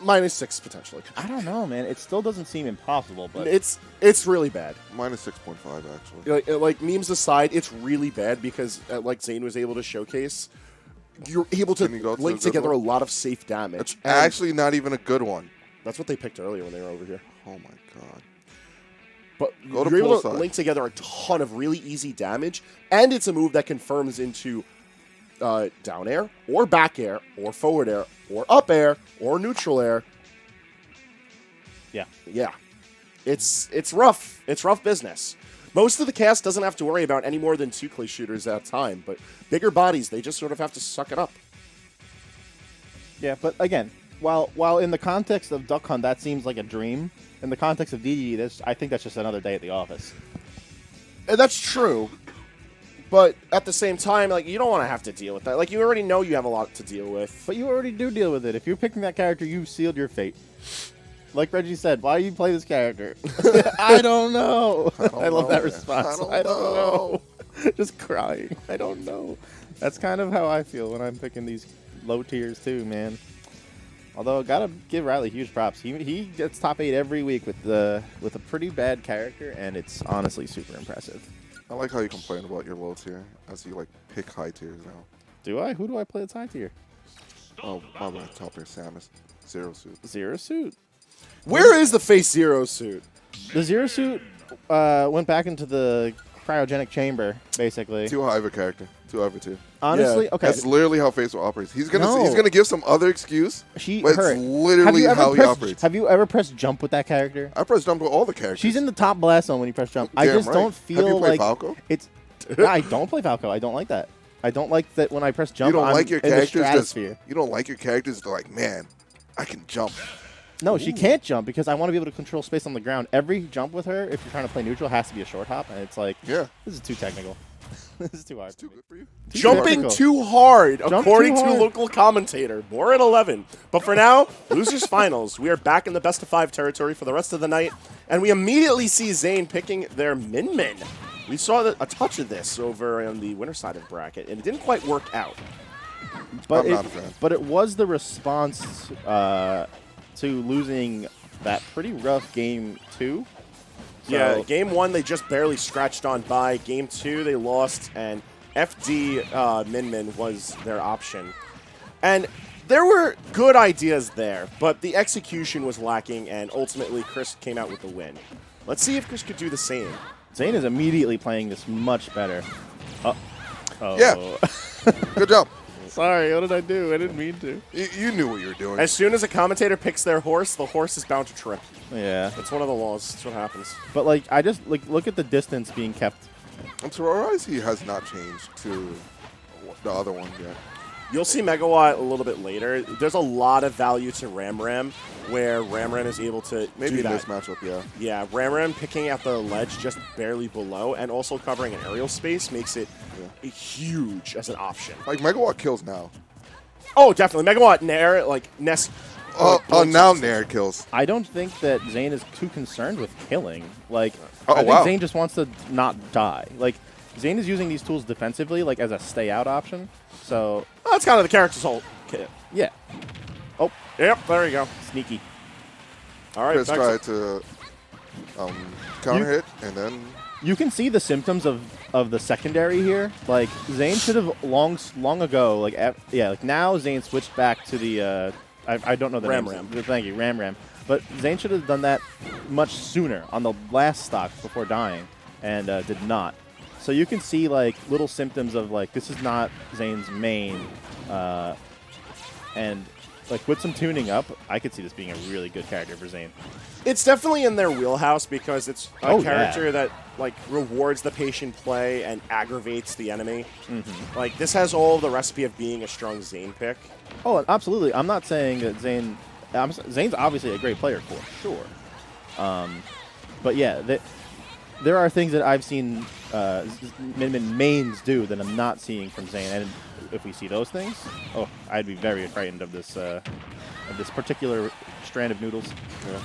-6 potentially. I don't know, man. It still doesn't seem impossible, but It's really bad. -6.5 actually. Like memes aside, it's really bad because like Zane was able to showcase, you're able to Can you go to link a good together one? a lot of safe damage. It's And actually not even a good one. that's what they picked earlier when they were over here. Oh my god. But Go to you're able to poolside. link together a ton of really easy damage, and it's a move that confirms into down air, or back air, or forward air, or up air, or neutral air. yeah. Yeah. It's rough. It's rough business. Most of the cast doesn't have to worry about any more than 2 clay shooters at a time, but bigger bodies, they just sort of have to suck it up. Yeah, but again, while in the context of Duck Hunt, that seems like a dream. In the context of DDD, I think that's just another day at the office. And that's true. But at the same time, like, you don't want to have to deal with that. Like, you already know you have a lot to deal with. But you already do deal with it. If you're picking that character, you've sealed your fate. Like Reggie said, why do you play this character? I don't know. I love that response. I don't know. Just crying. I don't know. That's kind of how I feel when I'm picking these low tiers too, man. Although, gotta give Riley huge props. He gets top 8 every week with a pretty bad character, and it's honestly super impressive. I like how you complain about your low tier as you like pick high tiers now. Do I? Who do I play that's high tier? Oh, my bad. Top tier Samus. Zero suit. Zero Suit. Where is the Face Zero suit? The Zero Suit went back into the cryogenic chamber, basically. Too high of a character. Too high of a tier. Honestly, Yeah. okay. That's literally how Facebook operates. He's gonna No. he's gonna give some other excuse, but it's Have literally you ever how he pressed- operates. Have you ever pressed jump with that character? I press jump with all the characters. She's in the top blast zone when you press jump. I Damn just right. don't feel Have you played like Falco? it's. I don't play Falco. I don't like that. I don't like that when I press jump. You don't I'm like your in the characters. stratosphere. You don't like your characters. They're like, man, I can jump. No, she can't jump because I want to be able to control space on the ground. Every jump with her, if you're trying to play neutral, has to be a short hop, and it's like, Yeah, this is too technical. This is too hard. it's too good for you. Too Jumping technical. too hard, Jump according too to hard. local commentator. More at 11. But for now, losers finals. We are back in the best of 5 territory for the rest of the night, and we immediately see Zane picking their Min. We saw a touch of this over on the winner side of the bracket, and it didn't quite work out. But I'm not a fan. But it was the response to losing that pretty rough game 2. Yeah, So- game 1, they just barely scratched on by. Game 2, they lost, and FD Min was their option. And there were good ideas there, but the execution was lacking, and ultimately Chris came out with the win. Let's see if Chris could do the same. Zane is immediately playing this much better. Oh. Yeah. Good job. Sorry, what did I do? I didn't mean to. You knew what you were doing. As soon as a commentator picks their horse, the horse is bound to trip. Yeah. That's one of the laws. That's what happens. But, like, I just, like, look at the distance being kept. I'm surprised he has not changed to the other one yet. You'll see Megawatt a little bit later. There's a lot of value to Ram, where Ram is able to Maybe do in that. this matchup, yeah. Yeah, Ram picking at the ledge just barely below and also covering an aerial space makes it huge as an option. Like, Megawatt kills now. Oh, definitely. Megawatt Nair, like, Ness. Now Nair kills. I don't think that Zane is too concerned with killing. Like, Oh, I think wow. Zane just wants to not die. Like, Zane is using these tools defensively, like, as a stay-out option. So, Oh, that's kind of the character's whole kit. yeah. Oh, Yep, there you go. sneaky. All right, Chris back tried to counter hit, and then You can see the symptoms of the secondary here. Like, Zane should have long ago, like, like now Zane switched back to the, I don't know the Ram names. Ram. Thank you, Ram. But Zane should have done that much sooner on the last stock before dying, and did not. So you can see, like, little symptoms of, like, this is not Zane's main, and, like, with some tuning up, I could see this being a really good character for Zane. It's definitely in their wheelhouse because it's a Oh, character yeah. that like rewards the patient play and aggravates the enemy. Mm-hmm. Like this has all the recipe of being a strong Zane pick. Oh, absolutely. I'm not saying that Zane. Zane's obviously a great player for sure. But yeah, there are things that I've seen Min mains do that I'm not seeing from Zane, and if we see those things, oh, I'd be very frightened of this particular strand of noodles. yeah.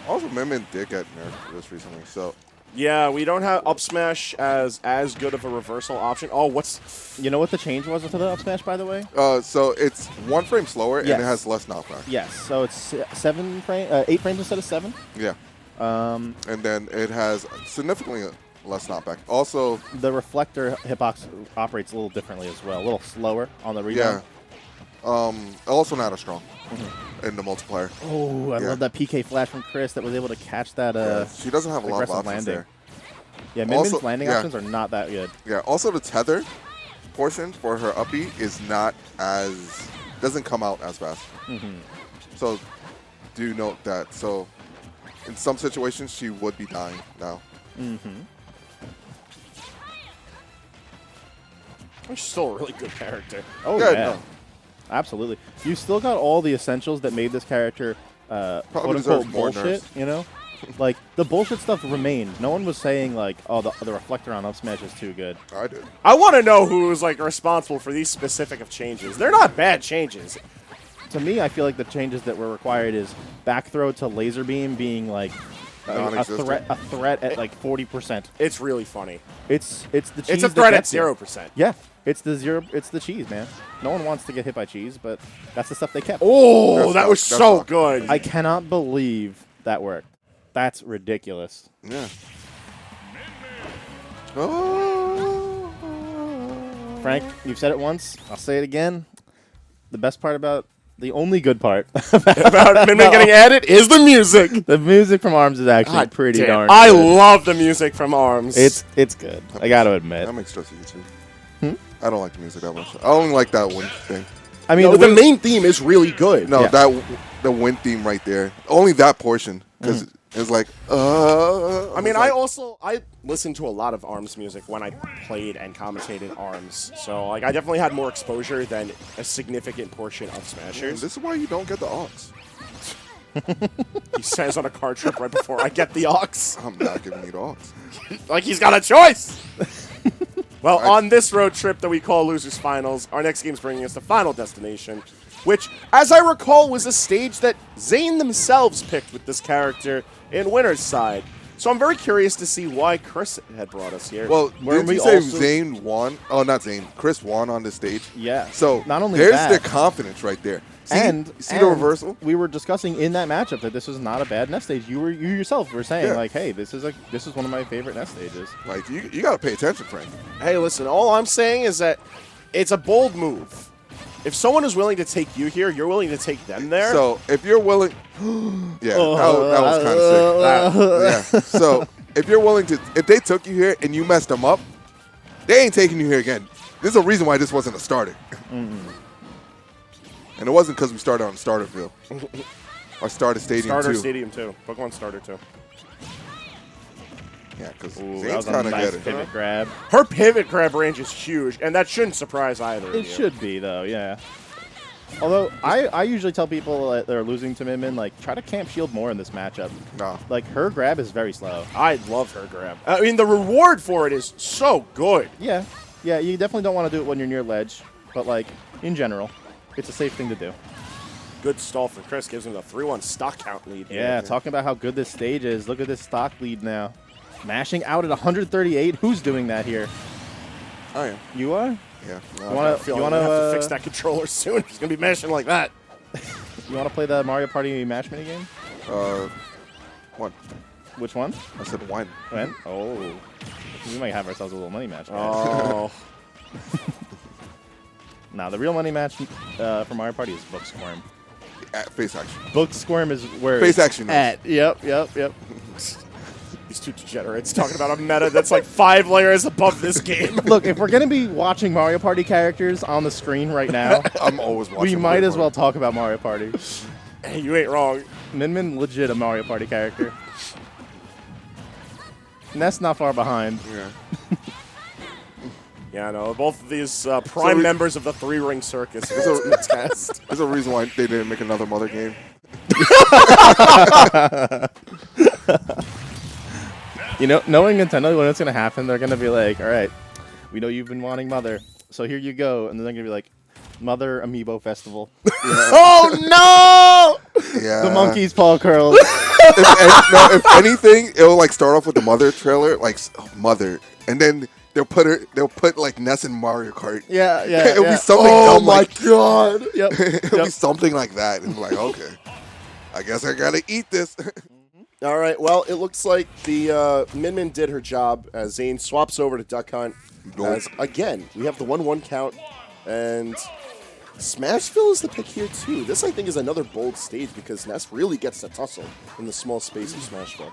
Also, Min did get nerfed this recently, so Yeah, we don't have up smash as good of a reversal option. Oh, what's... You know what the change was to the up smash, by the way? So it's 1 frame slower, and Yes. it has less knockback. Yes. So it's 8 frames instead of 7. Yeah. And then it has significantly less knockback. Also, the reflector hitbox operates a little differently as well, a little slower on the rebound. yeah. Also not as strong in the multiplayer. Oh, I Yeah. love that PK flash from Chris that was able to catch that. She doesn't have a lot of aggressive options landing. there. Yeah, Min-Min's Also- landing yeah. options are not that good. Yeah. Also, the tether portion for her up B is not as doesn't come out as fast. So do note that. So in some situations, she would be dying now. She's still a really good character. Oh, Yeah, yeah. no. Absolutely. You still got all the essentials that made this character quote-unquote deserves more bullshit, nerfs. you know? Like, the bullshit stuff remained. No one was saying, like, oh, the reflector on up smash is too good. I did. I want to know who's like responsible for these specific of changes. They're not bad changes. To me, I feel like the changes that were required is back throw to laser beam being, like, a Non-existent. threat at, like, 40%. It's really funny. It's the cheese It's a that threat at gets you. 0%. Yeah, it's the cheese, man. No one wants to get hit by cheese, but that's the stuff they kept. Oh, that was that's so not- good. I cannot believe that worked. That's ridiculous. Yeah. Oh. Frank, you've said it once. I'll say it again. The best part about the only good part About Min Min getting added is the music. the music from ARMS is actually God pretty damn. darn I good. love the music from ARMS. It's good. I got to admit. That makes sense to you too. I don't like the music that much. I only like that wind thing. I mean, No, the main theme is really good. No, Yeah. the wind theme right there. Only that portion because it's like. I mean, it's like- I listened to a lot of ARMS music when I played and commentated ARMS. So like I definitely had more exposure than a significant portion of Man, Smashers. this is why you don't get the aux. He says on a car trip right before I get the aux. I'm not giving you the aux. Like he's got a choice. Well, on this road trip that we call Losers Finals, our next game's bringing us to Final Destination, which, as I recall, was a stage that Zane themselves picked with this character in Winner's Side. So I'm very curious to see why Chris had brought us here. Well, Weren't didn't we you say also- Zane won? Oh, not Zane. Chris won on this stage. Yeah. So not only there's that, the confidence right there. See, and see the reversal? We were discussing in that matchup that this was not a bad nest stage. You yourself were saying Yeah. like, hey, this is one of my favorite nest stages. Like you got to pay attention, friend. hey, listen, all I'm saying is that it's a bold move. If someone is willing to take you here, you're willing to take them there. So if you're willing, yeah, that was kind of sick. Yeah. So if you're willing to, if they took you here and you messed them up, they ain't taking you here again. There's a reason why this wasn't a starter. And it wasn't because we started on starter field. Or starter stadium Starter too. Stadium 2. Pokemon Starter 2. Yeah, because Ooh, that Zane's was a kind of nice get it. pivot grab. Her pivot grab range is huge, and that shouldn't surprise either of It you. should be though, yeah. Although I usually tell people that they're losing to Min Min, like try to camp shield more in this matchup. Nah. Like her grab is very slow. I love her grab. I mean, the reward for it is so good. Yeah, yeah. You definitely don't want to do it when you're near ledge, but like in general, it's a safe thing to do. Good stall for Chris. Gives him the 3-1 stock count lead. here. Yeah, talking about how good this stage is. Look at this stock lead now. Mashing out at 138. Who's doing that here? I am. You are? Yeah. You I have wanna a feeling you I'm wanna gonna have to fix that controller soon. He's gonna be mashing like that. you wanna play the Mario Party Mash mini game? One. Which one? I said one. When? Oh, we might have ourselves a little money match. Man. Oh, Nah, the real money match for Mario Party is Book Squirm. Face action. Book Squirm is where Face it's action is. at. Yep. these two degenerates talking about a meta that's like 5 layers above this game. Look, if we're gonna be watching Mario Party characters on the screen right now, I'm always watching. we might Mario as well Party. talk about Mario Party. Hey, you ain't wrong. Min Min legit a Mario Party character. Ness not far behind. Yeah. Yeah, I know. Both of these prime we- members of the 3-ring circus. So- Ultimate test. There's a reason why they didn't make another Mother game. You know, knowing Nintendo, when it's gonna happen, they're gonna be like, "All right, we know you've been wanting Mother, so here you go," and then they're gonna be like, "Mother Amiibo Festival." Oh no! Yeah. The monkey's paw curls. if anything, it'll like start off with the Mother trailer, like Mother, and then they'll put like Ness in Mario Kart. Yeah, yeah. It'll be something Oh dumb my like, god. Yep. it'll be something like that, and like, okay, I guess I gotta eat this. All right, well, it looks like the Min Min did her job as Zane swaps over to Duck Hunt. As, again, we have the 1-1 count, and Smashville is the pick here, too. This, I think, is another bold stage because Ness really gets to tussle in the small space of Smashville.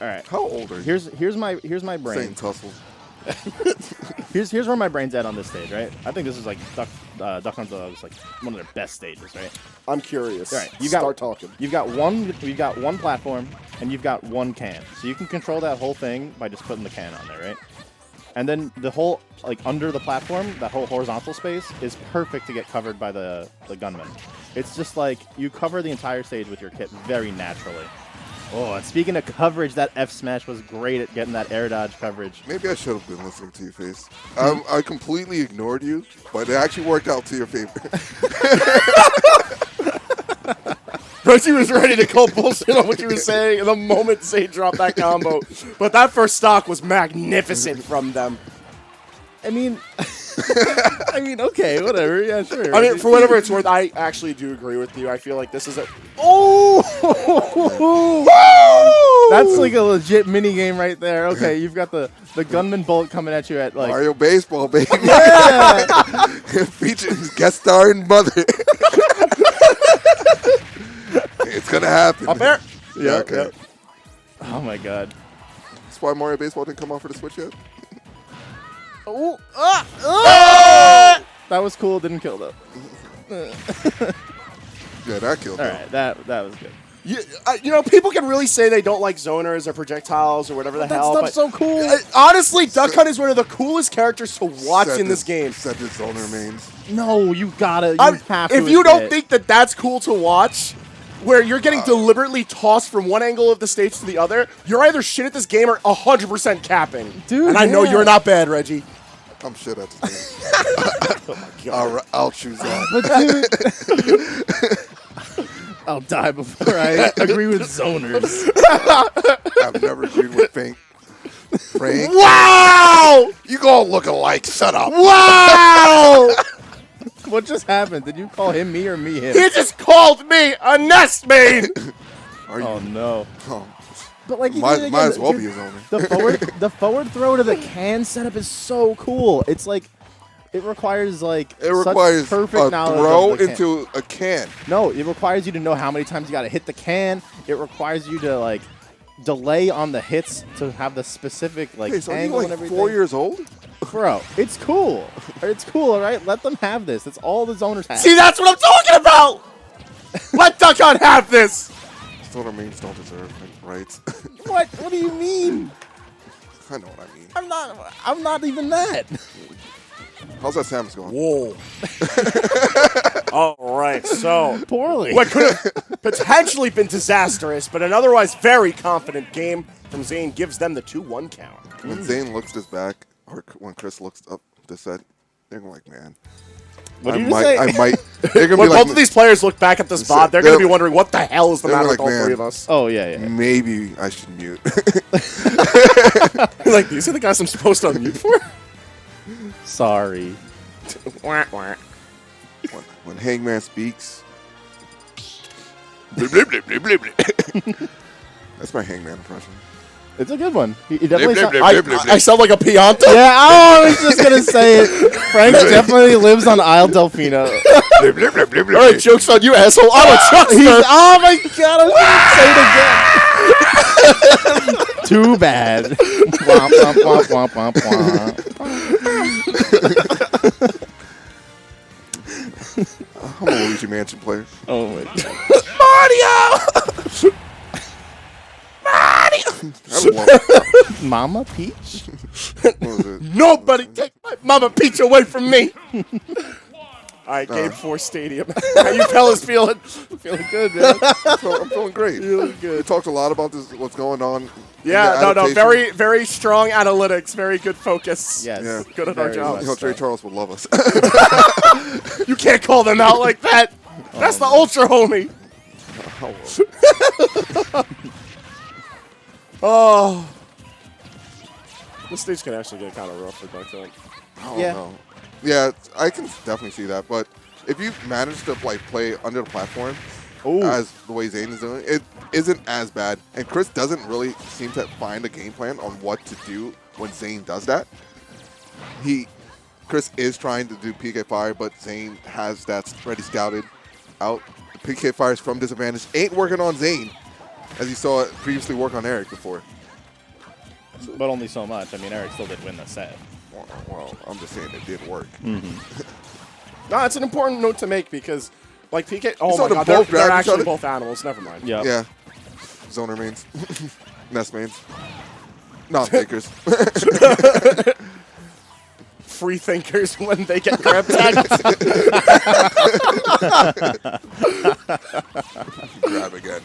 All right. How old are you? Here's my Saying brain. tussle. Here's where my brain's at on this stage, right? I think this is like Duck Hunt is like one of their best stages, right? I'm curious. All right, Start talking. You've got one platform and you've got one can, so you can control that whole thing by just putting the can on there, right? And then the whole like under the platform, that whole horizontal space is perfect to get covered by the gunman. It's just like you cover the entire stage with your kit very naturally. Oh, and speaking of coverage, that F smash was great at getting that air dodge coverage. Maybe I should have been listening to your face. I completely ignored you, but it actually worked out to your favor. Reggie was ready to call bullshit on what you were saying the moment Zane dropped that combo. But that first stock was magnificent from them. I mean, okay, whatever. Yeah, sure. I mean, for whatever it's worth, I actually do agree with you. I feel like this is a... Oh! That's like a legit mini game right there. Okay, you've got the gunman bolt coming at you at like Mario Baseball, baby. Yeah! Featuring guest star and Mother. It's gonna happen. Up there? Yeah, okay. Yep. Oh my god. That's why Mario Baseball didn't come out for the Switch yet. Oh! That was cool. Didn't kill though. Yeah, that killed All him. right, that was good. You know, people can really say they don't like zoners or projectiles or whatever the That hell. stuff's so cool. Honestly, Duck Hunt is one of the coolest characters to watch in this game. Said the zoner mains. No, you gotta. You have to. If you don't admit. think that that's cool to watch, where you're getting deliberately tossed from one angle of the stage to the other, you're either shit at this game or 100% capping. Dude, and I know yeah. you're not bad, Reggie. I'm shit at this game. I'll choose that. But dude, I'll die before I agree with zoners. I've never agreed with Frank. Wow! You gonna look alike. Shut up. Wow! What just happened? Did you call him me or me him? He just called me a nest main! Are you? Oh no. Oh, But like, might as well be a zoner. The forward throw to the can setup is so cool. It's like it requires like It requires such perfect a knowledge throw of the can. into a can. No, it requires you to know how many times you got to hit the can. It requires you to like delay on the hits to have the specific like Hey, so are you angle and like everything. 4 years old? Bro, it's cool. It's cool, all right? Let them have this. That's all the zoners have. See, that's what I'm talking about! Let Duck Hunt have this! Zoner mains don't deserve rights. What? What do you mean? I know what I mean. I'm not even that. How's that Samus going? Whoa. All right, so Poorly. what could have potentially been disastrous, but an otherwise very confident game from Zane gives them the 2-1 count. When Zane looks this back, or when Chris looks up this set, they're gonna be like, man. What did you say? I might. They're gonna When be like, both of these players look back at the spot, they're going to be wondering what the hell is the they're matter like, with all man. three of us. Oh yeah, yeah. maybe I should mute. Like, these are the guys I'm supposed to unmute for? Sorry. Wah, wah. when Hangman speaks. Blip, blip, blip, blip, blip, blip. That's my Hangman impression. It's a good one. He definitely. Blip, blip, I, blip, blip, blip. I sound like a Pianta? Yeah, I was just gonna say it. Frank definitely lives on Isle Delfino. Blip, blip, blip, blip, blip, All right, blip. joke's on you, asshole. I'm a chuckster. Oh my god! I was gonna say it again. Too bad. Womp womp womp womp womp womp. I'm a Luigi Mansion player. Oh my god. Mario! Mama Peach. What was it? Nobody take my Mama Peach away from me. All right, Game 4 Stadium. How you fellas feeling? Feeling good, man. I'm feeling great. You look good. We talked a lot about this, what's going on. in Yeah, the no, adaptation. very, very strong analytics, very good focus. Yes. Yeah. Good at our Very job. much You know, Jay so. Charles would love us. You can't call them out like that. That's the ultra homie. Oh. This stage can actually get kind of rough for Ducktail. I don't know. Yeah, I can definitely see that. But if you manage to like play under the platform, as the way Zane is doing, it isn't as bad. And Chris doesn't really seem to find a game plan on what to do when Zane does that. Chris is trying to do PK Fire, but Zane has that already scouted out. The PK Fires from disadvantage ain't working on Zane, as you saw it previously work on Eric before. But only so much. I mean, Eric still did win the set. Well, I'm just saying it did work. No, it's an important note to make because, like, PK... Oh, So my God, both they're grab each actually other? both animals. Never mind. Yeah. Yeah. Zoner mains. Nest mains. Not takers. Free thinkers when they get grab tagged. Grab again.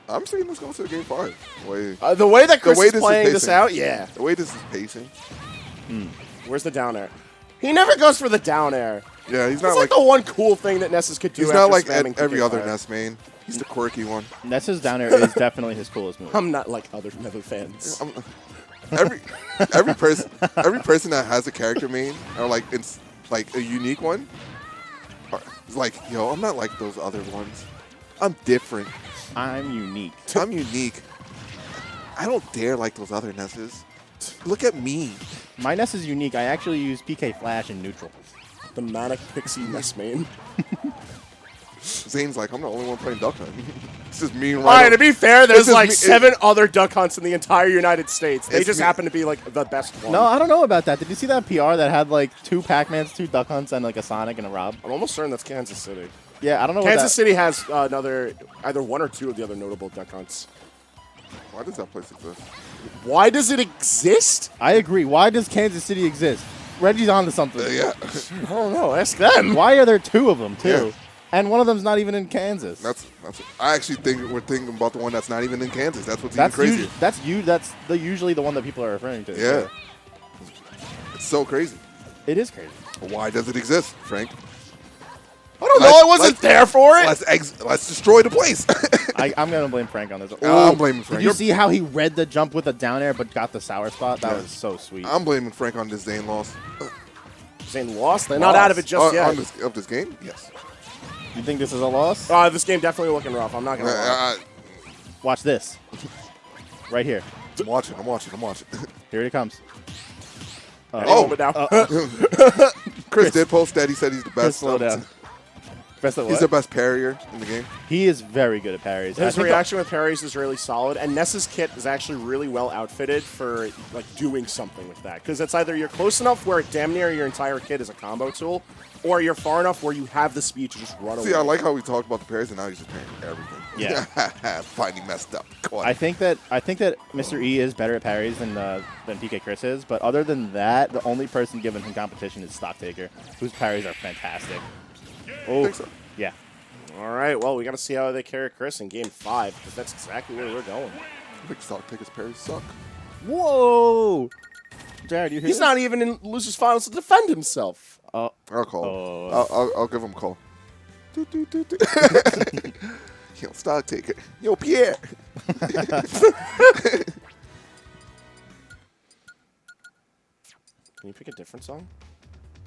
I'm seeing this go to game 5. The way that Chris is this playing this pacing. out, yeah. The way this is pacing. Where's the down air? He never goes for the down air. Yeah, he's That's not like the one cool thing that Nessus could do. he's after not like spamming every PK other Fire. Nest main. He's the quirky one. Ness's down air is definitely his coolest move. I'm not like other Nether fans. Every person that has a character main or like it's like a unique one, is like, yo, I'm not like those other ones. I'm different. I'm unique. I'm unique. I don't dare like those other Nesses. Look at me. My Ness is unique. I actually use PK Flash in neutral. The Manic Pixie Ness main. Zane's like, I'm the only one playing Duck Hunt. It's just me and All right, to be fair, there's This is like me- 7 other duck hunts in the entire United States. They It's just me- happen to be like the best one. No, I don't know about that. Did you see that PR that had like 2 Pac-Mans, 2 Duck Hunts, and like a Sonic and a Rob? I'm almost certain that's Kansas City. Yeah, I don't know Kansas City has either 1 or 2 of the other notable duck hunts. Why does that place exist? Why does it exist? I agree. Why does Kansas City exist? Reggie's onto something. Yeah, I don't know. Ask them. Why are there 2 of them, too? Yeah. And one of them's not even in Kansas. that's. I actually think we're thinking about the one that's not even in Kansas. That's what's even crazier. That's usually the one that people are referring to. Yeah, it's so crazy. It is crazy. Why does it exist, Frank? I don't know. I wasn't there for it. Let's destroy the place. I'm going to blame Frank on this. I'm blaming Frank. Did you see how he read the jump with a down air but got the sour spot? That Yeah. was so sweet. I'm blaming Frank on this Zane loss. Zane lost. They're not out of it just yet. On this game, yes. You think this is a loss? This game definitely looking rough. I'm not gonna lie. Watch this. Right here. I'm watching. Here it comes. But now. Chris did post that. He said he's the Chris, best. slow down. Best of He's what? the best parrier in the game. He is very good at parries. I His think reaction with parries is really solid, and Ness's kit is actually really well outfitted for like doing something with that. Because it's either you're close enough where damn near your entire kit is a combo tool, or you're far enough where you have the speed to just run away. See, I like how we talked about the parries, and now he's just parrying everything. Yeah. Finally messed up. I think that Mr. E is better at parries than PK Chris is, but other than that, the only person given him competition is Stocktaker, whose parries are fantastic. Oh, think so. yeah. All right, well, we got to see how they carry Chris in Game 5, because that's exactly where we're going. I think Stocktaker's parries suck. Whoa! Jared, you hear He's this? not even in losers finals to defend himself. I'll call. Oh. I'll give him a call. Yo, Stocktaker. Yo, Pierre. Can you pick a different song?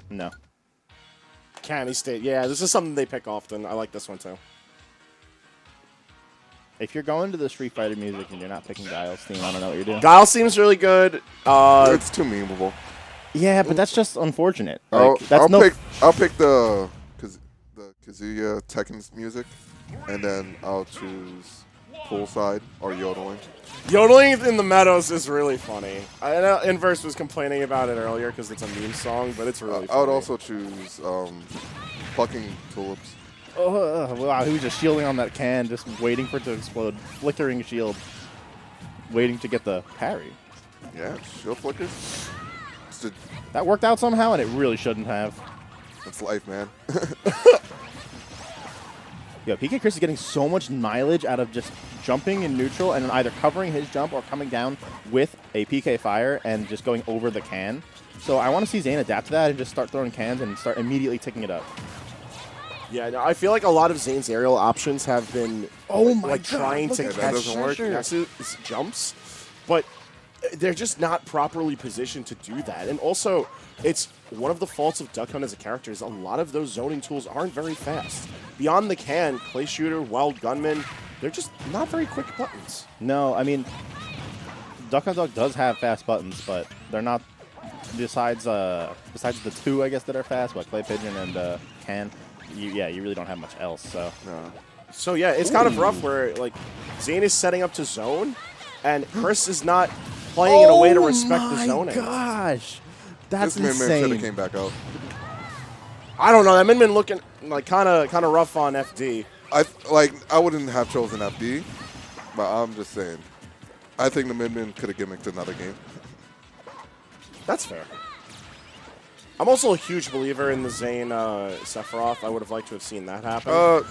No. Candy State. Yeah, this is something they pick often. I like this one, too. If you're going to the Street Fighter music and you're not picking Guile's theme, I don't know what you're doing. Guile seems really good. It's too memeable. Yeah, but that's just unfortunate. I'll Like, that's pick the Kazuya Tekken's music, and then I'll choose Poolside or Yodeling. Yodeling in the Meadows is really funny. I know Inverse was complaining about it earlier because it's a meme song, but it's really funny. I would also choose Plucking Tulips. Wow, he was just shielding on that can, just waiting for it to explode. Flickering shield, waiting to get the parry. Yeah, shield flickers. That worked out somehow, and it really shouldn't have. It's life, man. Yo, PK Chris is getting so much mileage out of just jumping in neutral and then either covering his jump or coming down with a PK Fire and just going over the can. So I want to see Zane adapt to that and just start throwing cans and start immediately ticking it up. Yeah, no, I feel like a lot of Zane's aerial options have been trying to that catch doesn't work. Ness's jumps, but they're just not properly positioned to do that. And also, it's one of the faults of Duck Hunt as a character is a lot of those zoning tools aren't very fast. Beyond the can, Clay Shooter, Wild Gunman, they're just not very quick buttons. No, I mean, Duck Hunt Duck does have fast buttons, but they're not. Besides the two, I guess, that are fast, what, Clay Pigeon and Can. You really don't have much else. So. No. So yeah, it's kind of rough where like Zane is setting up to zone, and Chris is not playing in a way to respect the zoning. Oh my gosh, that's This Min should insane. have came back out. I don't know. That Min looking like kind of rough on FD. I wouldn't have chosen FD, but I'm just saying. I think the Min could have gimmicked another game. That's fair. I'm also a huge believer in the Zane Sephiroth. I would have liked to have seen that happen.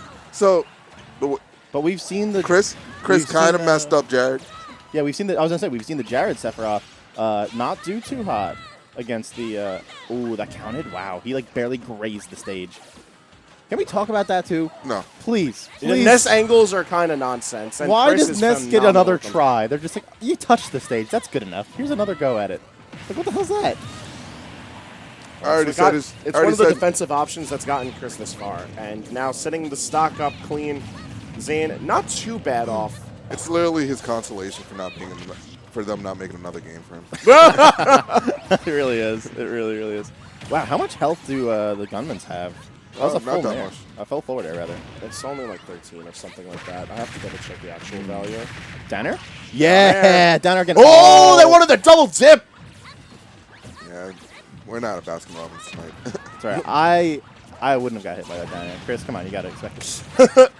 But we've seen the Chris kind of messed up Jared. Yeah, we've seen the. I was gonna say we've seen the Jared Sephiroth not do too hot against the. Ooh, that counted. Wow, he like barely grazed the stage. Can we talk about that too? No. Please. The Ness angles are kind of nonsense. And Why Chris does is Ness get phenomenal another with them. try? They're just like, you touched the stage. That's good enough. Here's another go at it. Like, what the hell's that? I already It's one said of the defensive options that's gotten Chris this far. And now setting the stock up clean, Zane, not too bad off. it's literally his consolation for them not making another game for him. It really is. It really, really is. Wow, how much health do the Gunmans have? That was a not full that nair. much. A full forward air, rather. It's only like 13 or something like that. I have to double check the actual value. Downer? Yeah, Downer getting. Oh, they wanted the double dip. Yeah, we're not at Baskin Robbins tonight. Sorry, I wouldn't have got hit by that Downer. Chris, come on, you gotta expect it.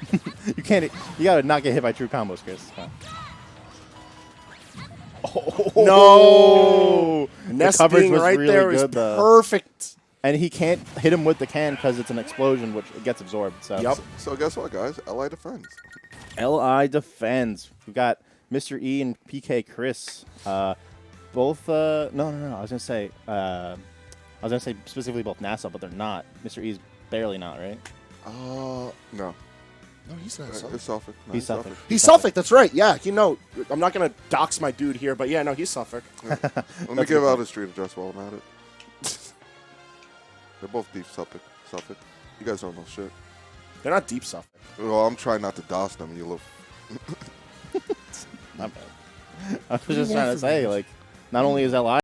You can't. You gotta not get hit by true combos, Chris. Come on. No. Ness coverage being was right really there is good, though. perfect. And he can't hit him with the can because it's an explosion, which gets absorbed. So. Yep. So guess what, guys? LI defends. LI defends. We've got Mr. E and PK Chris. Both. No. I was gonna say specifically both NASA, but they're not. Mr. E is barely not, right? No. No, he's not. It's Suffolk. No, He's Suffolk. He's Suffolk. That's right. Yeah, I'm not gonna dox my dude here, but yeah, no, he's Suffolk. Let me give out his street address while I'm at it. They're both deep Suffolk. You guys don't know shit. They're not deep Suffolk. Well, I'm trying not to DOS them, you little... Not bad. I was just trying to say, like, not only is LI